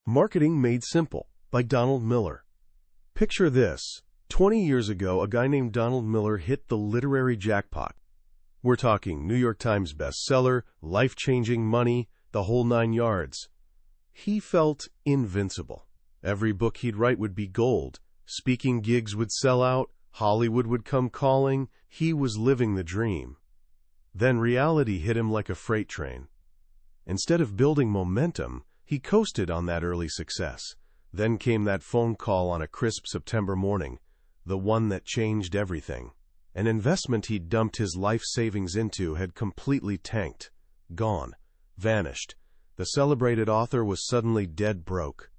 Marketing Made Simple by Donald Miller. Picture this. 20 years ago, a guy named Donald Miller hit the literary jackpot. We're talking New York Times bestseller, life-changing money, the whole 9 yards. He felt invincible. Every book he'd write would be gold. Speaking gigs would sell out. Hollywood would come calling. He was living the dream. Then reality hit him like a freight train. Instead of building momentum, he coasted on that early success. Then came that phone call on a crisp September morning, the one that changed everything. An investment he'd dumped his life savings into had completely tanked, gone, vanished. The celebrated author was suddenly dead broke.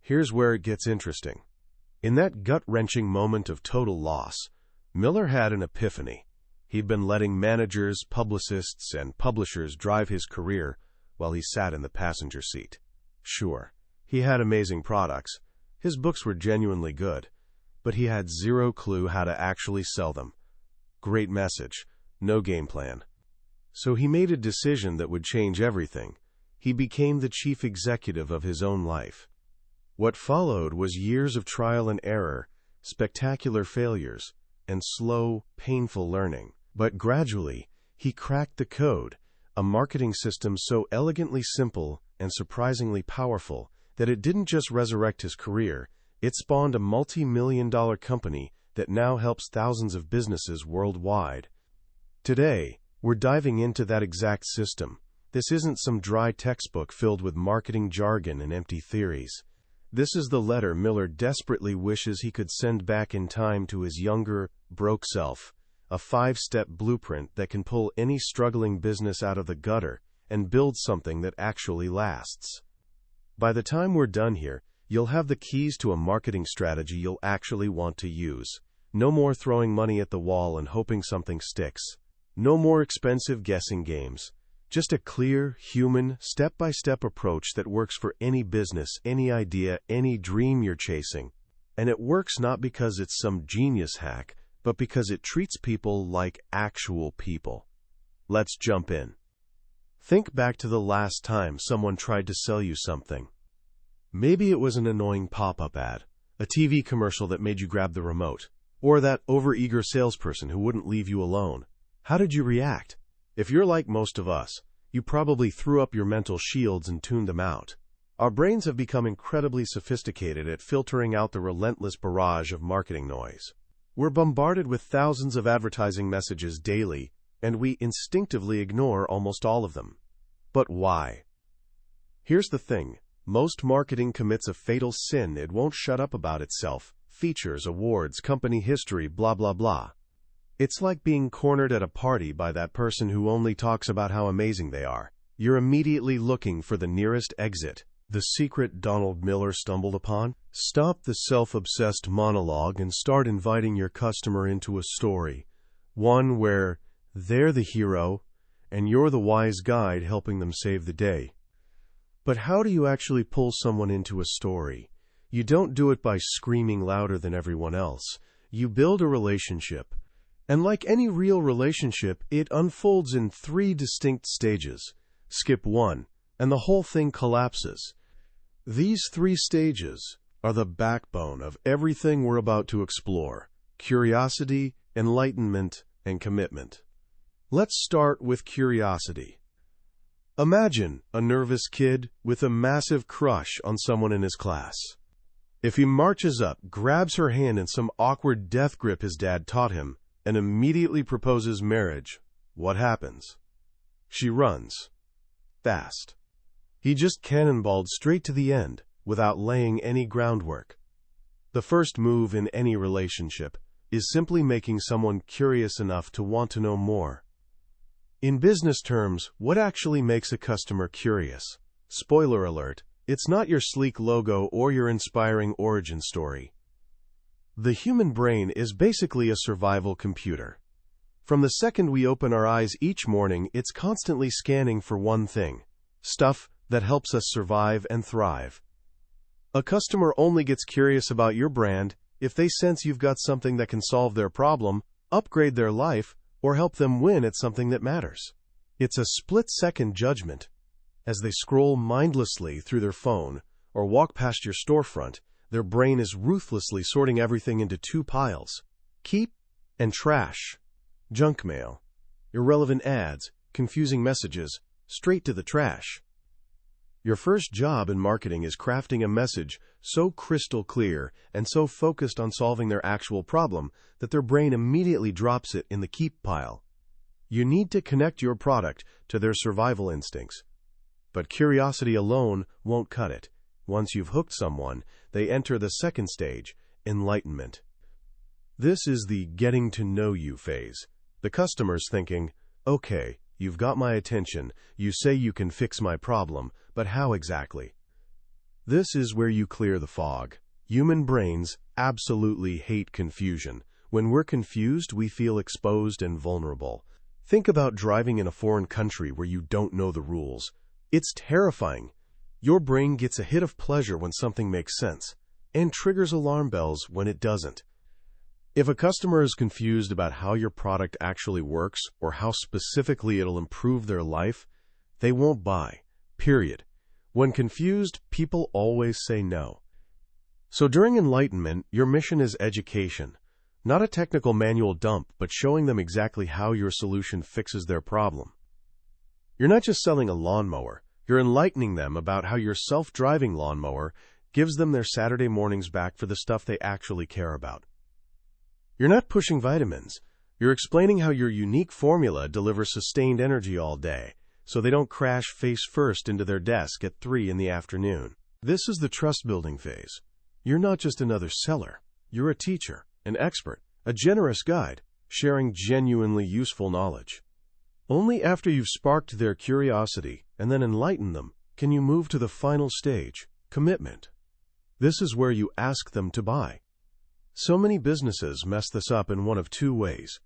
Here's where it gets interesting. In that gut-wrenching moment of total loss, Miller had an epiphany. He'd been letting managers, publicists, and publishers drive his career while he sat in the passenger seat. Sure, he had amazing products. His books were genuinely good, but he had zero clue how to actually sell them. Great message, no game plan. So he made a decision that would change everything. He became the chief executive of his own life. What followed was years of trial and error, spectacular failures, and slow, painful learning. But gradually, he cracked the code, a marketing system so elegantly simple and surprisingly powerful that it didn't just resurrect his career, it spawned a multi-million-dollar company that now helps thousands of businesses worldwide. Today, we're diving into that exact system. This isn't some dry textbook filled with marketing jargon and empty theories. This is the letter Miller desperately wishes he could send back in time to his younger, broke self. A 5-step blueprint that can pull any struggling business out of the gutter and build something that actually lasts. By the time we're done here, you'll have the keys to a marketing strategy you'll actually want to use. No more throwing money at the wall and hoping something sticks. No more expensive guessing games. Just a clear, human, step-by-step approach that works for any business, any idea, any dream you're chasing. And it works not because it's some genius hack, but because it treats people like actual people. Let's jump in. Think back to the last time someone tried to sell you something. Maybe it was an annoying pop-up ad, a TV commercial that made you grab the remote, or that overeager salesperson who wouldn't leave you alone. How did you react? If you're like most of us, you probably threw up your mental shields and tuned them out. Our brains have become incredibly sophisticated at filtering out the relentless barrage of marketing noise. We're bombarded with thousands of advertising messages daily, and we instinctively ignore almost all of them. But why? Here's the thing. Most marketing commits a fatal sin. It won't shut up about itself. Features, awards, company history, blah, blah, blah. It's like being cornered at a party by that person who only talks about how amazing they are. You're immediately looking for the nearest exit. The secret Donald Miller stumbled upon? Stop the self-obsessed monologue and start inviting your customer into a story. One where they're the hero and you're the wise guide helping them save the day. But how do you actually pull someone into a story? You don't do it by screaming louder than everyone else. You build a relationship. And like any real relationship, it unfolds in 3 distinct stages. Skip 1, and the whole thing collapses. These 3 stages are the backbone of everything we're about to explore: curiosity, enlightenment, and commitment. Let's start with curiosity. Imagine a nervous kid with a massive crush on someone in his class. If he marches up, grabs her hand in some awkward death grip his dad taught him, and immediately proposes marriage, what happens? She runs. Fast. He just cannonballed straight to the end, without laying any groundwork. The first move in any relationship is simply making someone curious enough to want to know more. In business terms, what actually makes a customer curious? Spoiler alert, it's not your sleek logo or your inspiring origin story. The human brain is basically a survival computer. From the second we open our eyes each morning, it's constantly scanning for one thing: stuff that helps us survive and thrive. A customer only gets curious about your brand if they sense you've got something that can solve their problem, upgrade their life, or help them win at something that matters. It's a split-second judgment. As they scroll mindlessly through their phone, or walk past your storefront, their brain is ruthlessly sorting everything into two piles: keep and trash. Junk mail, irrelevant ads, confusing messages, straight to the trash. Your first job in marketing is crafting a message so crystal clear and so focused on solving their actual problem that their brain immediately drops it in the keep pile. You need to connect your product to their survival instincts. But curiosity alone won't cut it. Once you've hooked someone, they enter the second stage, enlightenment. This is the getting to know you phase. The customer's thinking, okay, you've got my attention, you say you can fix my problem, but how exactly? This is where you clear the fog. Human brains absolutely hate confusion. When we're confused, we feel exposed and vulnerable. Think about driving in a foreign country where you don't know the rules. It's terrifying. Your brain gets a hit of pleasure when something makes sense, and triggers alarm bells when it doesn't. If a customer is confused about how your product actually works or how specifically it'll improve their life, they won't buy, period. When confused, people always say no. So during enlightenment, your mission is education. Not a technical manual dump, but showing them exactly how your solution fixes their problem. You're not just selling a lawnmower. You're enlightening them about how your self-driving lawnmower gives them their Saturday mornings back for the stuff they actually care about. You're not pushing vitamins. You're explaining how your unique formula delivers sustained energy all day, so they don't crash face first into their desk at 3 in the afternoon. This is the trust-building phase. You're not just another seller. You're a teacher, an expert, a generous guide, sharing genuinely useful knowledge. Only after you've sparked their curiosity and then enlightened them can you move to the final stage, commitment. This is where you ask them to buy. So many businesses mess this up in one of two ways.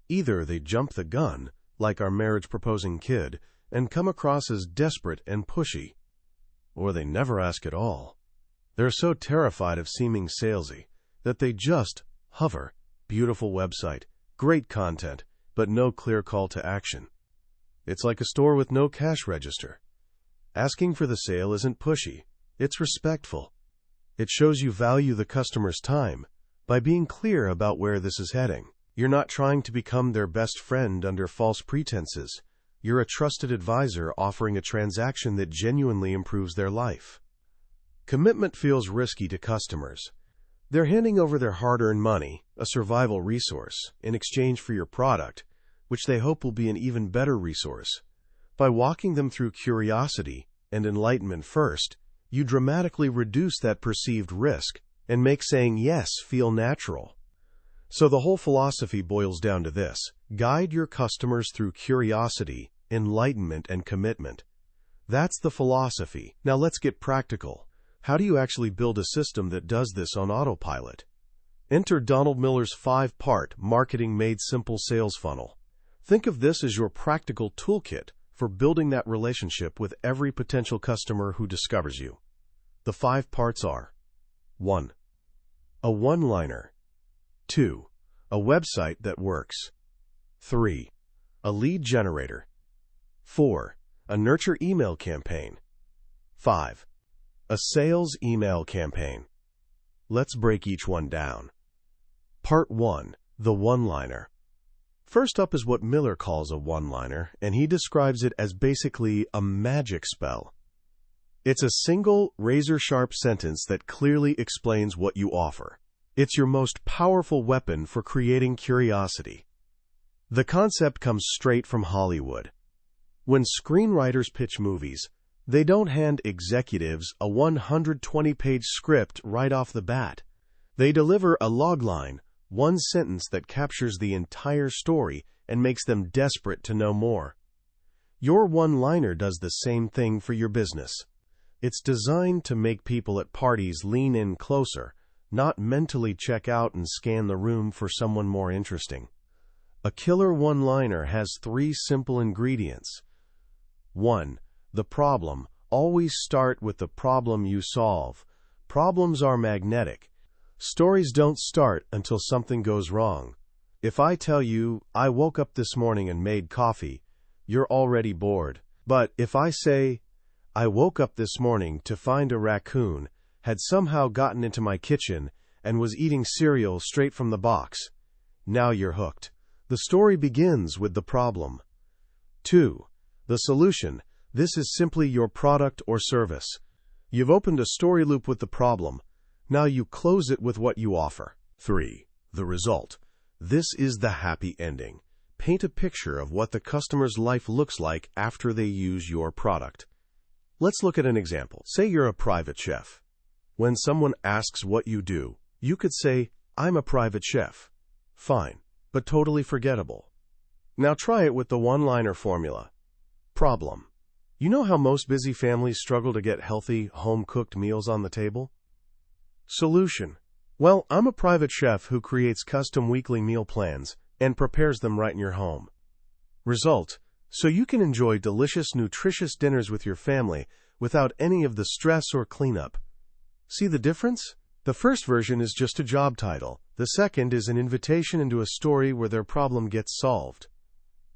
Either they jump the gun, like our marriage-proposing kid, and come across as desperate and pushy, or they never ask at all. They're so terrified of seeming salesy that they just hover. Beautiful website, great content, but no clear call to action. It's like a store with no cash register. Asking for the sale isn't pushy. It's respectful. It shows you value the customer's time by being clear about where this is heading. You're not trying to become their best friend under false pretenses. You're a trusted advisor offering a transaction that genuinely improves their life. Commitment feels risky to customers. They're handing over their hard-earned money, a survival resource, in exchange for your product, which they hope will be an even better resource. By walking them through curiosity and enlightenment first, you dramatically reduce that perceived risk and make saying yes feel natural. So the whole philosophy boils down to this: guide your customers through curiosity, enlightenment, and commitment. That's the philosophy. Now let's get practical. How do you actually build a system that does this on autopilot? Enter Donald Miller's 5-part Marketing Made Simple sales funnel. Think of this as your practical toolkit for building that relationship with every potential customer who discovers you. The 5 parts are: 1. A one-liner. 2. A website that works. 3. A lead generator. 4. A nurture email campaign. 5. A sales email campaign. Let's break each one down. Part 1. The one-liner. First up is what Miller calls a one-liner, and he describes it as basically a magic spell. It's a single, razor-sharp sentence that clearly explains what you offer. It's your most powerful weapon for creating curiosity. The concept comes straight from Hollywood. When screenwriters pitch movies, they don't hand executives a 120-page script right off the bat. They deliver a logline, one sentence that captures the entire story and makes them desperate to know more. Your one-liner does the same thing for your business. It's designed to make people at parties lean in closer, not mentally check out and scan the room for someone more interesting. A killer one-liner has 3 simple ingredients. 1. The problem. Always start with the problem you solve. Problems are magnetic. Stories don't start until something goes wrong. If I tell you, I woke up this morning and made coffee, you're already bored. But if I say, I woke up this morning to find a raccoon had somehow gotten into my kitchen and was eating cereal straight from the box. Now you're hooked. The story begins with the problem. 2. The solution. This is simply your product or service. You've opened a story loop with the problem. Now you close it with what you offer. 3. The result. This is the happy ending. Paint a picture of what the customer's life looks like after they use your product. Let's look at an example. Say you're a private chef. When someone asks what you do, you could say, "I'm a private chef." Fine, but totally forgettable. Now try it with the one-liner formula. Problem. You know how most busy families struggle to get healthy, home-cooked meals on the table? Solution. Well, I'm a private chef who creates custom weekly meal plans and prepares them right in your home. Result. So you can enjoy delicious, nutritious dinners with your family without any of the stress or cleanup. See the difference? The first version is just a job title. The second is an invitation into a story where their problem gets solved.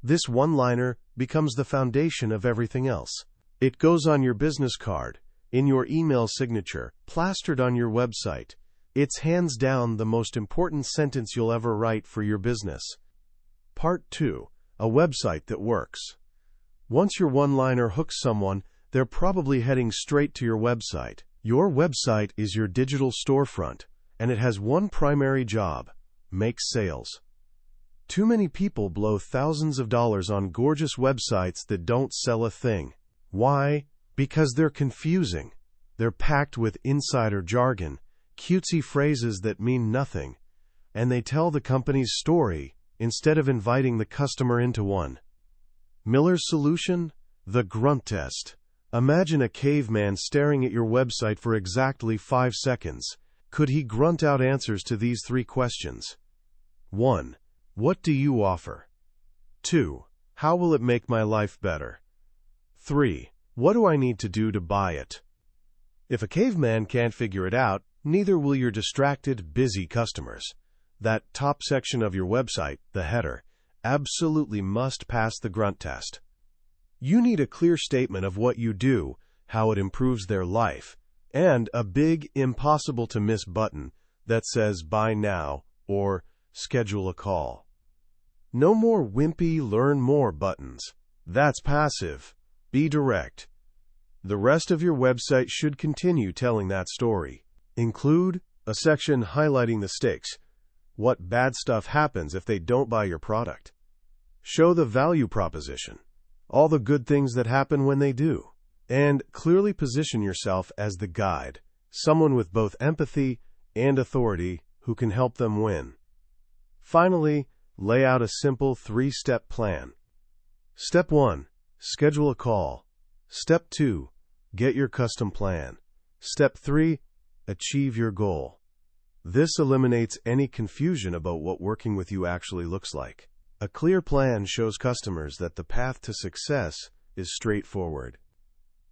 This one-liner becomes the foundation of everything else. It goes on your business card, in your email signature, plastered on your website. It's hands down the most important sentence you'll ever write for your business. Part 2. A website that works. Once your one-liner hooks someone, they're probably heading straight to your website. Your website is your digital storefront, and it has one primary job: make sales. Too many people blow thousands of dollars on gorgeous websites that don't sell a thing. Why? Because they're confusing. They're packed with insider jargon, cutesy phrases that mean nothing, and they tell the company's story instead of inviting the customer into one. Miller's solution? The grunt test. Imagine a caveman staring at your website for exactly 5 seconds. Could he grunt out answers to these 3 questions? 1. What do you offer? 2. How will it make my life better? 3. What do I need to do to buy it? If a caveman can't figure it out, neither will your distracted, busy customers. That top section of your website, the header, absolutely must pass the grunt test. You need a clear statement of what you do, how it improves their life, and a big, impossible-to-miss button that says "Buy now" or "Schedule a call." No more wimpy "Learn more" buttons. That's passive. Be direct. The rest of your website should continue telling that story. Include a section highlighting the stakes. What bad stuff happens if they don't buy your product? Show the value proposition. All the good things that happen when they do. And clearly position yourself as the guide, someone with both empathy and authority who can help them win. Finally, lay out a simple 3-step plan. Step 1. Schedule a call. Step 2. Get your custom plan. Step 3. Achieve your goal. This eliminates any confusion about what working with you actually looks like. A clear plan shows customers that the path to success is straightforward.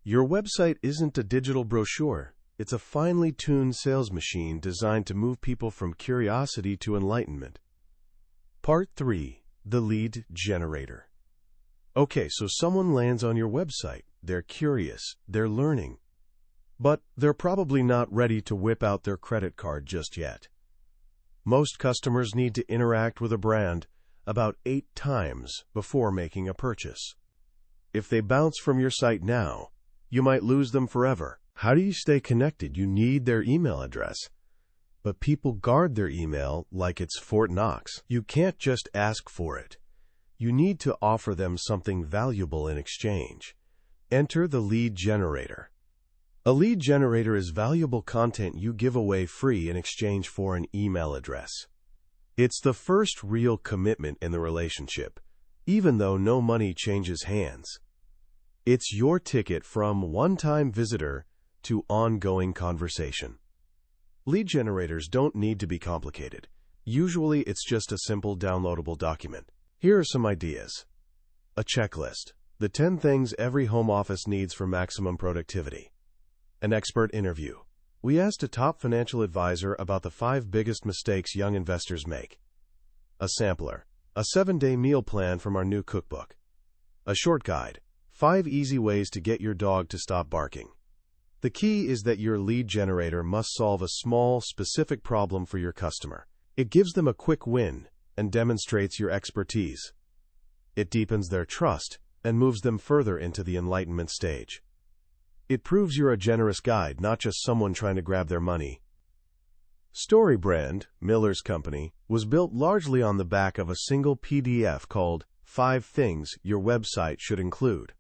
Your website isn't a digital brochure. It's a finely tuned sales machine designed to move people from curiosity to enlightenment. Part 3. The lead generator. Okay, so someone lands on your website. They're curious. They're learning. But they're probably not ready to whip out their credit card just yet. Most customers need to interact with a brand about 8 times before making a purchase. If they bounce from your site now, you might lose them forever. How do you stay connected? You need their email address. But people guard their email like it's Fort Knox. You can't just ask for it. You need to offer them something valuable in exchange. Enter the lead generator. A lead generator is valuable content you give away free in exchange for an email address. It's the first real commitment in the relationship, even though no money changes hands. It's your ticket from one-time visitor to ongoing conversation. Lead generators don't need to be complicated. Usually it's just a simple downloadable document. Here are some ideas. A checklist. The 10 things every home office needs for maximum productivity. An expert interview. We asked a top financial advisor about the 5 biggest mistakes young investors make. A sampler. A 7-day meal plan from our new cookbook. A short guide. 5 easy ways to get your dog to stop barking. The key is that your lead generator must solve a small, specific problem for your customer. It gives them a quick win and demonstrates your expertise. It deepens their trust and moves them further into the enlightenment stage. It proves you're a generous guide, not just someone trying to grab their money. Storybrand, Miller's company, was built largely on the back of a single PDF called 5 Things Your Website Should Include.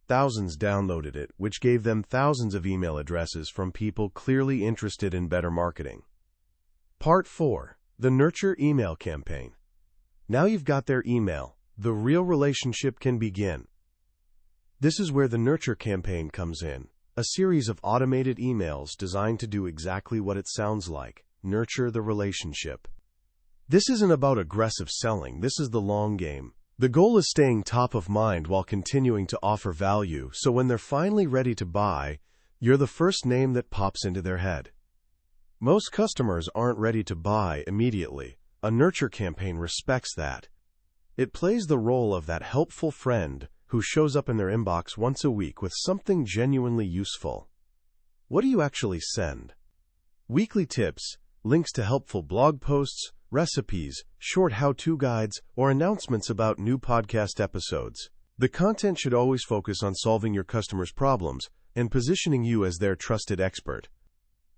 Thousands downloaded it, which gave them thousands of email addresses from people clearly interested in better marketing. Part 4. The Nurture Email Campaign. Now you've got their email, the real relationship can begin. This is where the Nurture campaign comes in, a series of automated emails designed to do exactly what it sounds like: nurture the relationship. This isn't about aggressive selling, this is the long game. The goal is staying top of mind while continuing to offer value, so when they're finally ready to buy, you're the first name that pops into their head. Most customers aren't ready to buy immediately. A Nurture campaign respects that. It plays the role of that helpful friend who shows up in their inbox once a week with something genuinely useful. What do you actually send? Weekly tips, links to helpful blog posts, recipes, short how-to guides, or announcements about new podcast episodes. The content should always focus on solving your customers' problems and positioning you as their trusted expert.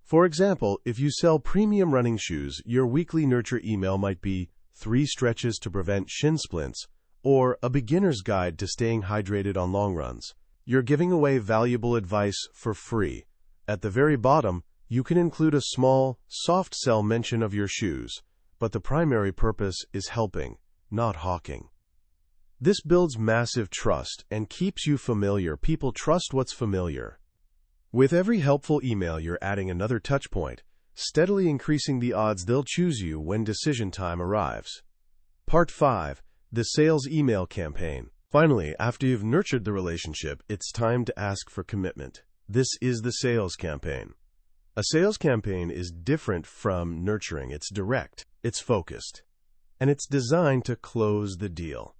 For example, if you sell premium running shoes, your weekly Nurture email might be 3 stretches to prevent shin splints, or a beginner's guide to staying hydrated on long runs. You're giving away valuable advice for free. At the very bottom, you can include a small, soft sell mention of your shoes, but the primary purpose is helping, not hawking. This builds massive trust and keeps you familiar. People trust what's familiar. With every helpful email, you're adding another touch point, steadily increasing the odds they'll choose you when decision time arrives. Part 5. The Sales Email Campaign. Finally, after you've nurtured the relationship, it's time to ask for commitment. This is the sales campaign. A sales campaign is different from nurturing. It's direct, it's focused, and it's designed to close the deal.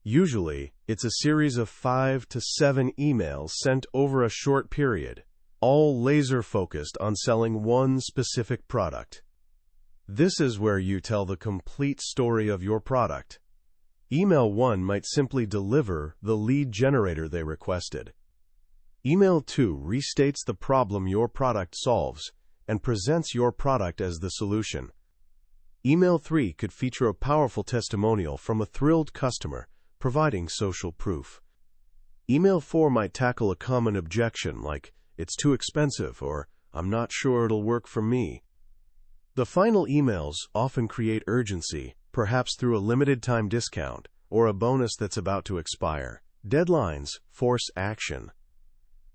Usually, it's a series of 5 to 7 emails sent over a short period, all laser-focused on selling one specific product. This is where you tell the complete story of your product. Email 1 might simply deliver the lead generator they requested. Email 2 restates the problem your product solves and presents your product as the solution. Email 3 could feature a powerful testimonial from a thrilled customer, providing social proof. Email 4 might tackle a common objection like, "It's too expensive," or "I'm not sure it'll work for me." The final emails often create urgency, perhaps through a limited time discount or a bonus that's about to expire. Deadlines force action.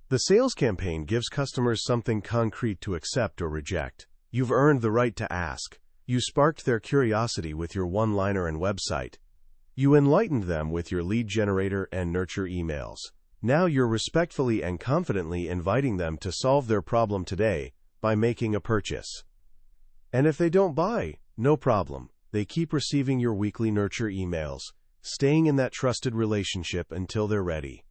The sales campaign gives customers something concrete to accept or reject. You've earned the right to ask. You sparked their curiosity with your one-liner and website. You enlightened them with your lead generator and nurture emails. Now you're respectfully and confidently inviting them to solve their problem today by making a purchase. And if they don't buy, no problem. They keep receiving your weekly nurture emails, staying in that trusted relationship until they're ready.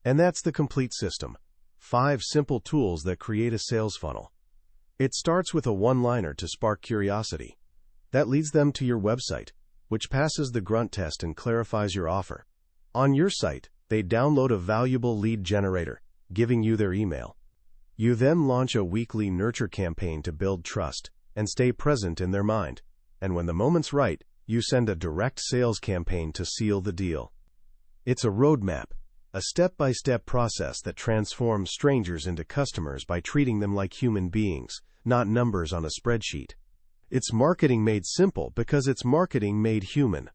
And that's the complete system. 5 simple tools that create a sales funnel. It starts with a one-liner to spark curiosity. That leads them to your website, which passes the grunt test and clarifies your offer. On your site, they download a valuable lead generator, giving you their email. You then launch a weekly nurture campaign to build trust and stay present in their mind. And when the moment's right, you send a direct sales campaign to seal the deal. It's a roadmap, a step-by-step process that transforms strangers into customers by treating them like human beings, not numbers on a spreadsheet. It's marketing made simple because it's marketing made human.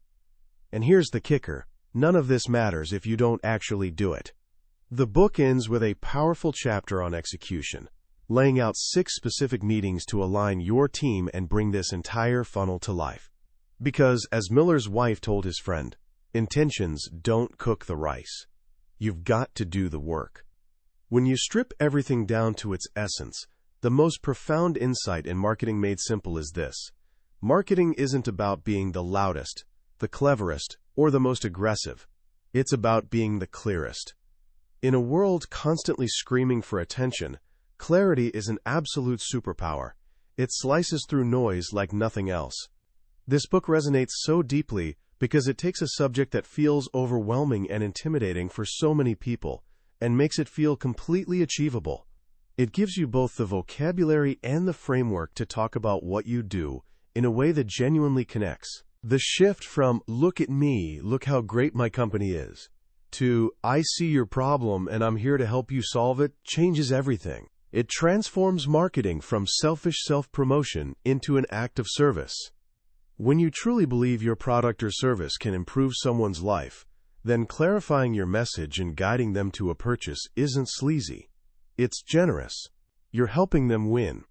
And here's the kicker: none of this matters if you don't actually do it. The book ends with a powerful chapter on execution, laying out 6 specific meetings to align your team and bring this entire funnel to life. Because, as Miller's wife told his friend, intentions don't cook the rice. You've got to do the work. When you strip everything down to its essence, the most profound insight in Marketing Made Simple is this: marketing isn't about being the loudest, the cleverest, or the most aggressive. It's about being the clearest. In a world constantly screaming for attention, clarity is an absolute superpower. It slices through noise like nothing else. This book resonates so deeply because it takes a subject that feels overwhelming and intimidating for so many people and makes it feel completely achievable. It gives you both the vocabulary and the framework to talk about what you do in a way that genuinely connects. The shift from, "Look at me, look how great my company is," to, "I see your problem and I'm here to help you solve it," changes everything. It transforms marketing from selfish self-promotion into an act of service. When you truly believe your product or service can improve someone's life, then clarifying your message and guiding them to a purchase isn't sleazy. It's generous. You're helping them win.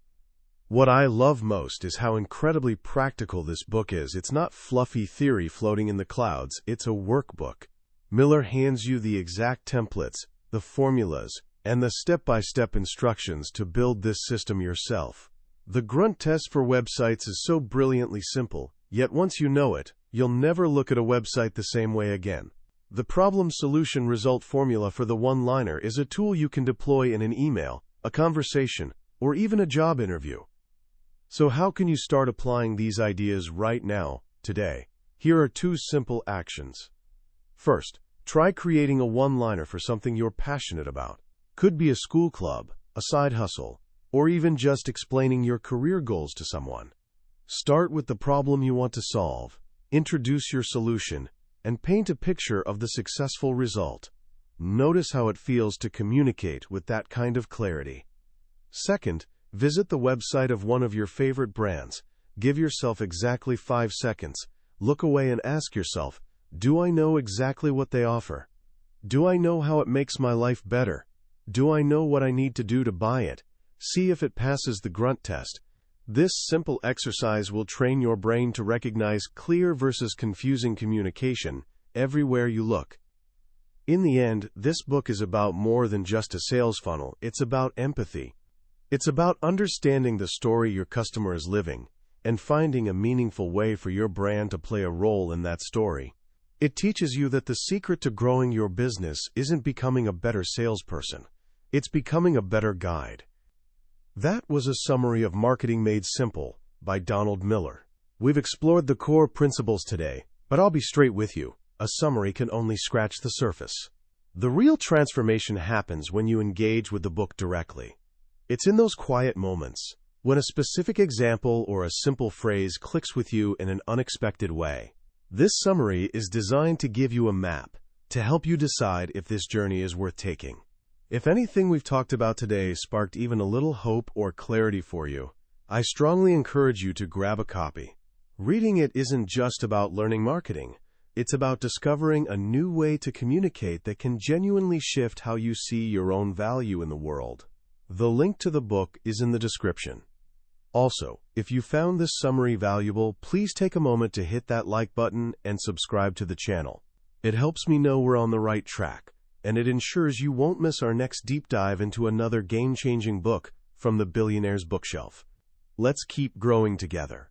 What I love most is how incredibly practical this book is. It's not fluffy theory floating in the clouds, it's a workbook. Miller hands you the exact templates, the formulas, and the step-by-step instructions to build this system yourself. The grunt test for websites is so brilliantly simple, yet once you know it, you'll never look at a website the same way again. The problem-solution-result formula for the one-liner is a tool you can deploy in an email, a conversation, or even a job interview. So how can you start applying these ideas right now, today? Here are 2 simple actions. First, try creating a one-liner for something you're passionate about. Could be a school club, a side hustle, or even just explaining your career goals to someone. Start with the problem you want to solve, introduce your solution, and paint a picture of the successful result. Notice how it feels to communicate with that kind of clarity. Second, visit the website of one of your favorite brands. Give yourself exactly 5 seconds. Look away and ask yourself, do I know exactly what they offer? Do I know how it makes my life better? Do I know what I need to do to buy it? See if it passes the grunt test. This simple exercise will train your brain to recognize clear versus confusing communication everywhere you look. In the end, this book is about more than just a sales funnel. It's about empathy. It's about understanding the story your customer is living and finding a meaningful way for your brand to play a role in that story. It teaches you that the secret to growing your business isn't becoming a better salesperson. It's becoming a better guide. That was a summary of Marketing Made Simple by Donald Miller. We've explored the core principles today, but I'll be straight with you. A summary can only scratch the surface. The real transformation happens when you engage with the book directly. It's in those quiet moments, when a specific example or a simple phrase clicks with you in an unexpected way. This summary is designed to give you a map, to help you decide if this journey is worth taking. If anything we've talked about today sparked even a little hope or clarity for you, I strongly encourage you to grab a copy. Reading it isn't just about learning marketing. It's about discovering a new way to communicate that can genuinely shift how you see your own value in the world. The link to the book is in the description. Also, if you found this summary valuable, please take a moment to hit that like button and subscribe to the channel. It helps me know we're on the right track, and it ensures you won't miss our next deep dive into another game-changing book from the billionaire's bookshelf. Let's keep growing together.